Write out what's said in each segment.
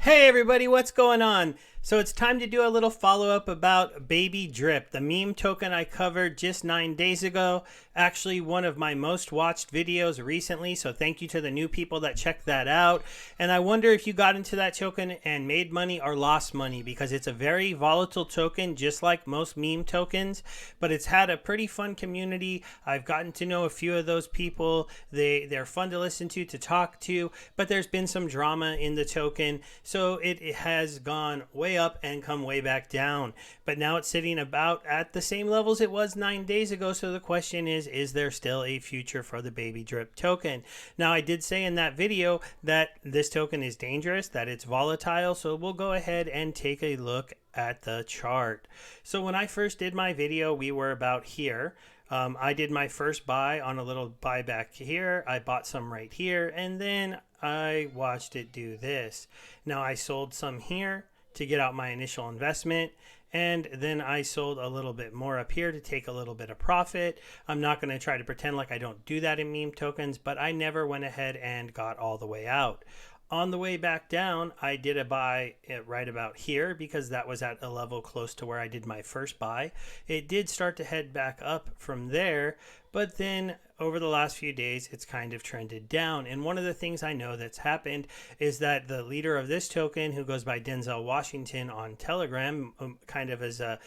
Hey everybody, what's going on? So it's time to do a little follow-up about BABYDRIP, the meme token I covered just 9 days ago. Actually, one of my most watched videos recently, so thank you to the new people that checked that out. And I wonder if you got into that token and made money or lost money, because it's a very volatile token, just like most meme tokens, but it's had a pretty fun community. I've gotten to know a few of those people. They're fun to listen to talk to, but there's been some drama in the token. So it has gone way up and come way back down, but now it's sitting about at the same levels it was 9 days ago. So the question is there still a future for the BABYDRIP token? Now, I did say in that video that this token is dangerous, that it's volatile. So we'll go ahead and take a look at the chart. So when I first did my video, we were about here. I did my first buy on a little buyback here. I bought some right here, and then I watched it do this. Now I sold some here to get out my initial investment, and then I sold a little bit more up here to take a little bit of profit. I'm not going to try to pretend like I don't do that in meme tokens, but I never went ahead and got all the way out. On the way back down, I did a buy right about here because that was at a level close to where I did my first buy. It did start to head back up from there, but then over the last few days, it's kind of trended down. And one of the things I know that's happened is that the leader of this token, who goes by Denzel Washington on Telegram, kind of as a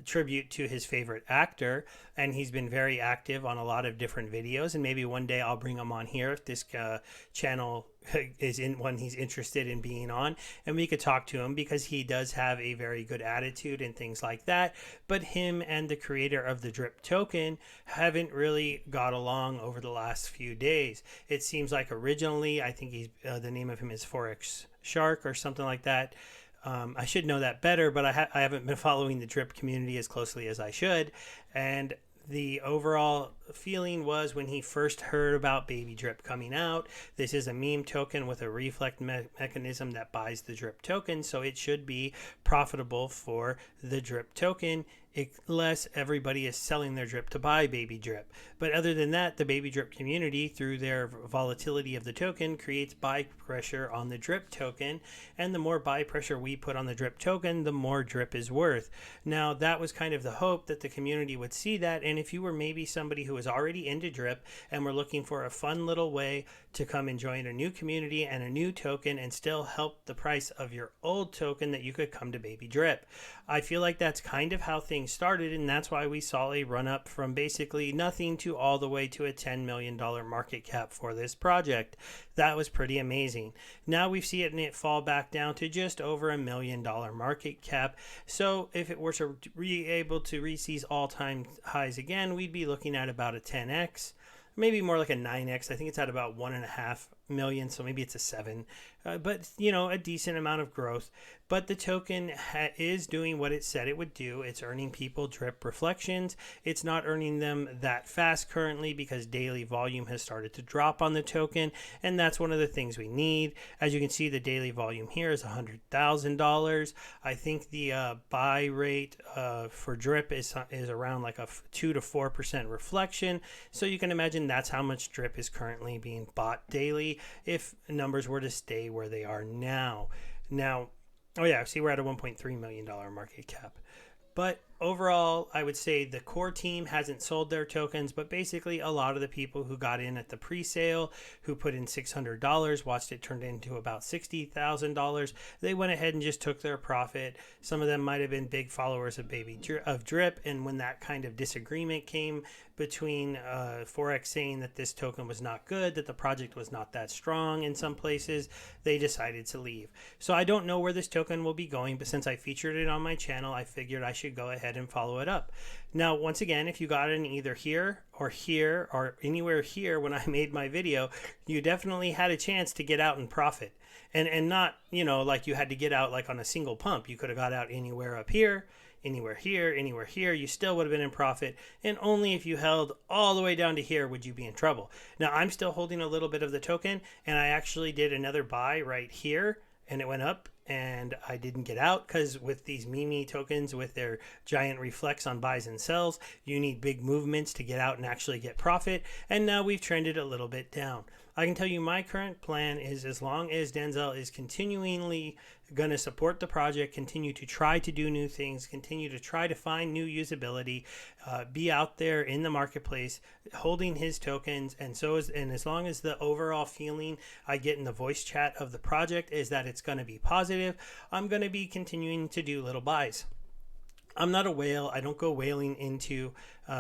tribute to his favorite actor, and he's been very active on a lot of different videos, and maybe one day I'll bring him on here if this channel is in one he's interested in being on, and we could talk to him because he does have a very good attitude and things like that. But him and the creator of the drip token haven't really got along over the last few days. It seems like originally, I think he's the name of him is Forex Shark or something like that. I should know that better, but I haven't been following the drip community as closely as I should. And the overall feeling was when he first heard about BABYDRIP coming out, this is a meme token with a reflect mechanism that buys the drip token, so it should be profitable for the drip token unless everybody is selling their drip to buy BABYDRIP. But other than that, the BABYDRIP community, through their volatility of the token, creates buy pressure on the drip token, and the more buy pressure we put on the drip token, the more drip is worth. Now, that was kind of the hope that the community would see that, and if you were maybe somebody who was already into drip and were looking for a fun little way to come and join a new community and a new token and still help the price of your old token, that you could come to BABYDRIP. I feel like that's kind of how things started, and that's why we saw a run up from basically nothing to all the way to a $10 million market cap for this project. That was pretty amazing. Now we see it fall back down to just over $1 million market cap. So if it were to be able to reach these all-time highs again, we'd be looking at about a 10x. Maybe more like a 9x. I think it's at about 1.5 million, so maybe it's a 7, but you know, a decent amount of growth. But the token is doing what it said it would do. It's earning people drip reflections. It's not earning them that fast currently because daily volume has started to drop on the token, and that's one of the things we need. As you can see, the daily volume here is $100,000. I think the buy rate for drip is around like a 2 to 4% reflection, so you can imagine that's how much drip is currently being bought daily if numbers were to stay where they are now. Oh yeah, see, we're at a $1.3 million market cap. But overall, I would say the core team hasn't sold their tokens, but basically a lot of the people who got in at the pre-sale, who put in $600, watched it turn into about $60,000, they went ahead and just took their profit. Some of them might have been big followers of Drip, and when that kind of disagreement came between Forex saying that this token was not good, that the project was not that strong in some places, they decided to leave. So I don't know where this token will be going, but since I featured it on my channel, I figured I should go ahead and follow it up. Now, once again, if you got in either here or anywhere here when I made my video, you definitely had a chance to get out and profit. And not, you know, like you had to get out like on a single pump. You could have got out anywhere up here, anywhere here, anywhere here. You still would have been in profit, and only if you held all the way down to here would you be in trouble. Now, I'm still holding a little bit of the token, and I actually did another buy right here, and it went up, and I didn't get out because with these meme tokens with their giant reflex on buys and sells, you need big movements to get out and actually get profit. And now we've trended a little bit down. I can tell you my current plan is, as long as Denzel is continually going to support the project, continue to try to do new things, continue to try to find new usability, be out there in the marketplace holding his tokens, and as long as the overall feeling I get in the voice chat of the project is that it's going to be positive, I'm going to be continuing to do little buys. I'm not a whale. I don't go whaling into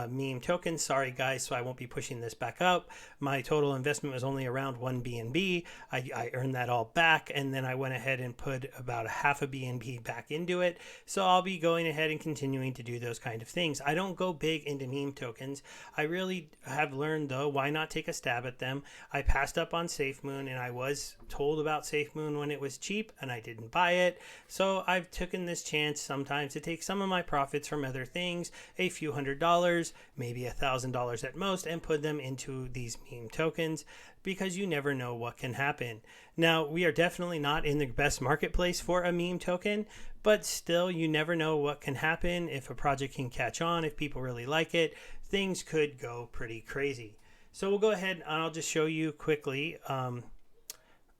meme tokens. Sorry, guys. So I won't be pushing this back up. My total investment was only around 1 BNB. I earned that all back, and then I went ahead and put about a half a BNB back into it. So I'll be going ahead and continuing to do those kind of things. I don't go big into meme tokens. I really have learned, though, why not take a stab at them. I passed up on SafeMoon, and I was told about SafeMoon when it was cheap, and I didn't buy it. So I've taken this chance sometimes to take some of my profits from other things, a few $100s, maybe $1,000 at most, and put them into these meme tokens, because you never know what can happen. Now, we are definitely not in the best marketplace for a meme token, but still, you never know what can happen. If a project can catch on, if people really like it, things could go pretty crazy. So we'll go ahead and I'll just show you quickly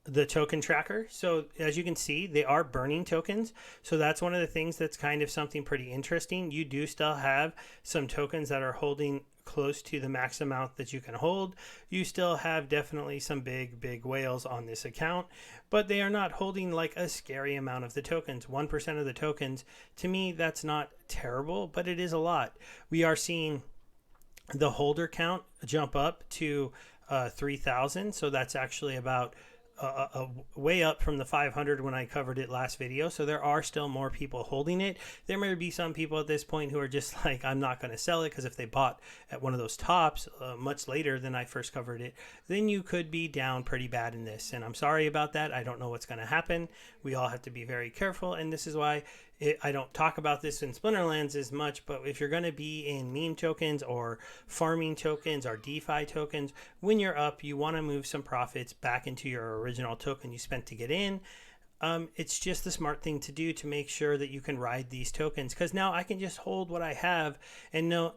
the token tracker. So as you can see, they are burning tokens. So that's one of the things that's kind of something pretty interesting. You do still have some tokens that are holding close to the max amount that you can hold. You still have definitely some big whales on this account, but they are not holding like a scary amount of the tokens. 1% of the tokens, to me, that's not terrible, but it is a lot. We are seeing the holder count jump up to 3,000. So that's actually about way up from the 500 when I covered it last video. So there are still more people holding it. There may be some people at this point who are just like, I'm not going to sell it, because if they bought at one of those tops much later than I first covered it, then you could be down pretty bad in this. And I'm sorry about that. I don't know what's going to happen. We all have to be very careful. And this is why I don't talk about this in Splinterlands as much, but if you're going to be in meme tokens or farming tokens or DeFi tokens, when you're up, you want to move some profits back into your original token you spent to get in. It's just the smart thing to do to make sure that you can ride these tokens, because now I can just hold what I have and know,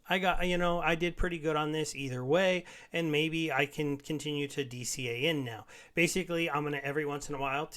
I did pretty good on this either way, and maybe I can continue to DCA in now. Basically, I'm going to every once in a while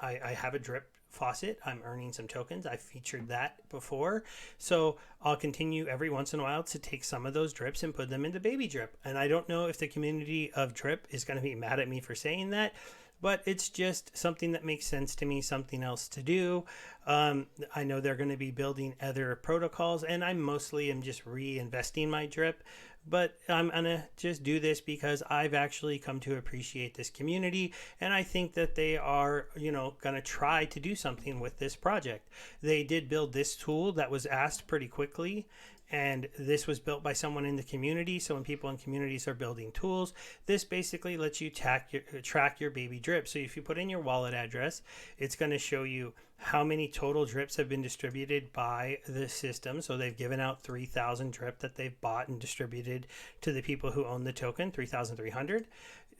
I have a drip faucet. I'm earning some tokens. I featured that before. So I'll continue every once in a while to take some of those drips and put them into BABYDRIP. And I don't know if the community of drip is going to be mad at me for saying that, but it's just something that makes sense to me, something else to do. I know they're going to be building other protocols, and I mostly am just reinvesting my drip. But I'm going to just do this because I've actually come to appreciate this community, and I think that they are, going to try to do something with this project. They did build this tool that was asked pretty quickly, and this was built by someone in the community. So when people in communities are building tools, this basically lets you track your BABYDRIP. So if you put in your wallet address, it's going to show you how many total drips have been distributed by the system. So they've given out 3,000 drip that they've bought and distributed to the people who own the token, 3,300.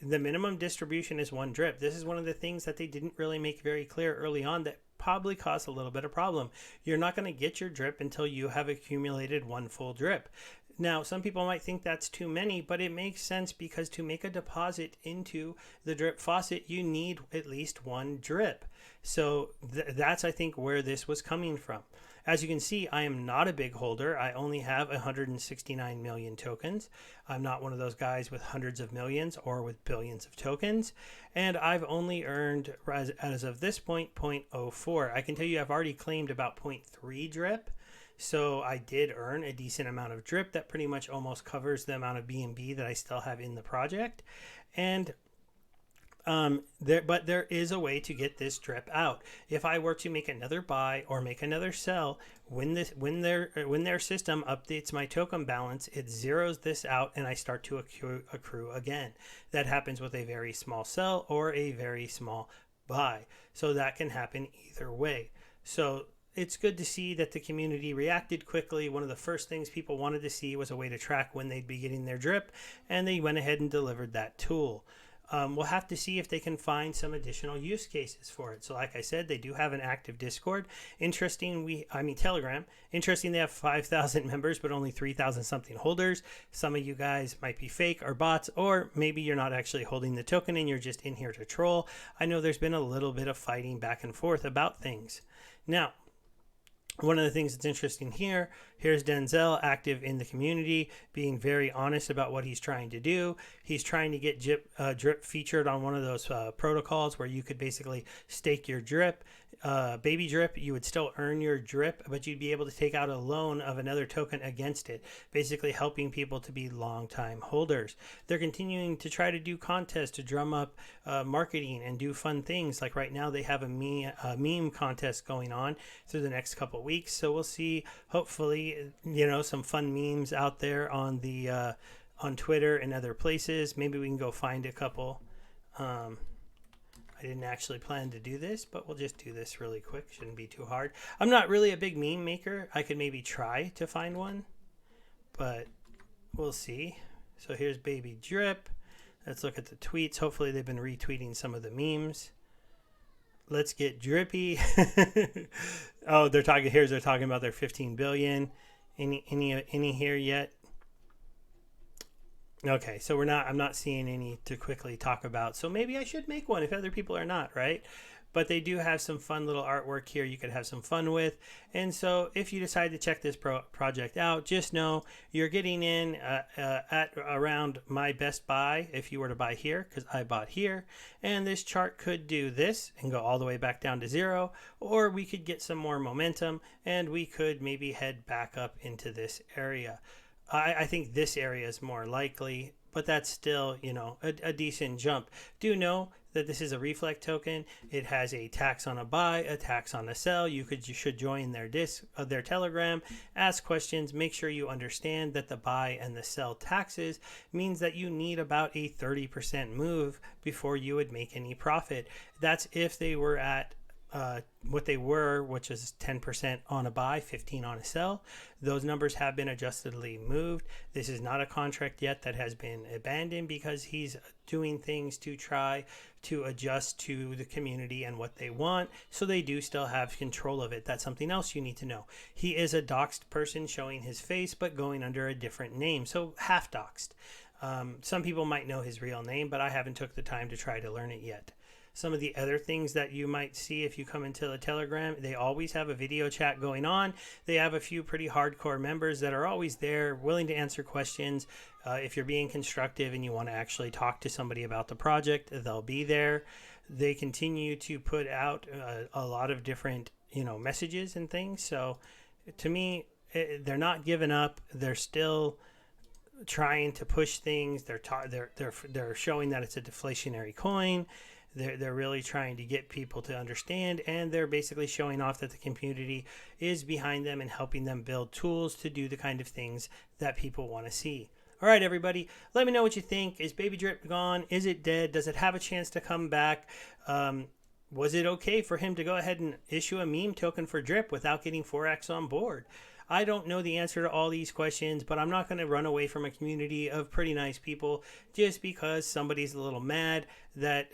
The minimum distribution is 1 drip. This is one of the things that they didn't really make very clear early on that probably caused a little bit of problem. You're not going to get your drip until you have accumulated 1 full drip. Now, some people might think that's too many, but it makes sense, because to make a deposit into the drip faucet, you need at least 1 drip. So that's, I think, where this was coming from. As you can see, I am not a big holder. I only have 169 million tokens. I'm not one of those guys with hundreds of millions or with billions of tokens. And I've only earned, as of this point, 0.04. I can tell you I've already claimed about 0.3 drip. So I did earn a decent amount of drip that pretty much almost covers the amount of BNB that I still have in the project. And there is a way to get this drip out. If I were to make another buy or make another sell, when their system updates my token balance, it zeroes this out and I start to accrue again. That happens with a very small sell or a very small buy. So that can happen either way. So it's good to see that the community reacted quickly. One of the first things people wanted to see was a way to track when they'd be getting their drip, and they went ahead and delivered that tool. we'll have to see if they can find some additional use cases for it. So like I said, they do have an active Discord. Telegram. Interesting, they have 5,000 members, but only 3,000 something holders. Some of you guys might be fake or bots, or maybe you're not actually holding the token and you're just in here to troll. I know there's been a little bit of fighting back and forth about things. Now, one of the things that's interesting here's Denzel active in the community, being very honest about what he's trying to do. He's trying to get drip featured on one of those protocols where you could basically stake your drip. Baby drip, you would still earn your drip, but you'd be able to take out a loan of another token against it, basically helping people to be long-time holders. They're continuing to try to do contests to drum up marketing and do fun things. Like right now, they have a meme contest going on through the next couple weeks. So we'll see, hopefully, some fun memes out there on the on Twitter and other places. Maybe we can go find a couple. I didn't actually plan to do this, but we'll just do this really quick. Shouldn't be too hard. I'm not really a big meme maker. I could maybe try to find one, but we'll see. So here's Baby Drip. Let's look at the tweets. Hopefully they've been retweeting some of the memes. Let's get drippy. Oh, they're talking about their 15 billion. Any here yet? Okay, so I'm not seeing any to quickly talk about. So maybe I should make one if other people are not, right? But they do have some fun little artwork here you could have some fun with. And so if you decide to check this project out, just know you're getting in at around my best buy if you were to buy here, because I bought here. And this chart could do this and go all the way back down to 0, or we could get some more momentum and we could maybe head back up into this area. I think this area is more likely, but that's still, a decent jump. Do know that this is a Reflect token. It has a tax on a buy, a tax on a sell. You should join their Telegram, ask questions, make sure you understand that the buy and the sell taxes means that you need about a 30% move before you would make any profit. That's if they were at what they were, which is 10% on a buy, 15 on a sell. Those numbers have been adjustedly moved. This is not a contract yet that has been abandoned because he's doing things to try to adjust to the community and what they want. So they do still have control of it. That's something else you need to know. He is a doxed person showing his face, but going under a different name. So half doxed. Some people might know his real name, but I haven't took the time to try to learn it yet. Some of the other things that you might see if you come into the Telegram, they always have a video chat going on. They have a few pretty hardcore members that are always there, willing to answer questions. If you're being constructive and you want to actually talk to somebody about the project, they'll be there. They continue to put out a lot of different, messages and things. So to me, they're not giving up. They're still trying to push things. They're showing that it's a deflationary coin. They're really trying to get people to understand, and they're basically showing off that the community is behind them and helping them build tools to do the kind of things that people want to see. All right, everybody, let me know what you think. Is Baby Drip gone? Is it dead? Does it have a chance to come back? Was it okay for him to go ahead and issue a meme token for Drip without getting Forex on board? I don't know the answer to all these questions, but I'm not going to run away from a community of pretty nice people just because somebody's a little mad that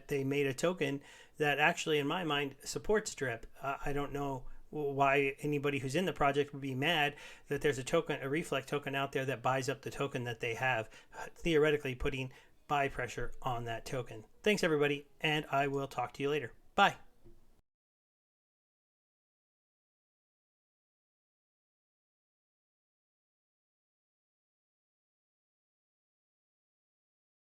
they made a token that actually, in my mind, supports Drip. I don't know why anybody who's in the project would be mad that there's a Reflect token out there that buys up the token that they have, theoretically putting buy pressure on that token. Thanks, everybody, and I will talk to you later. Bye.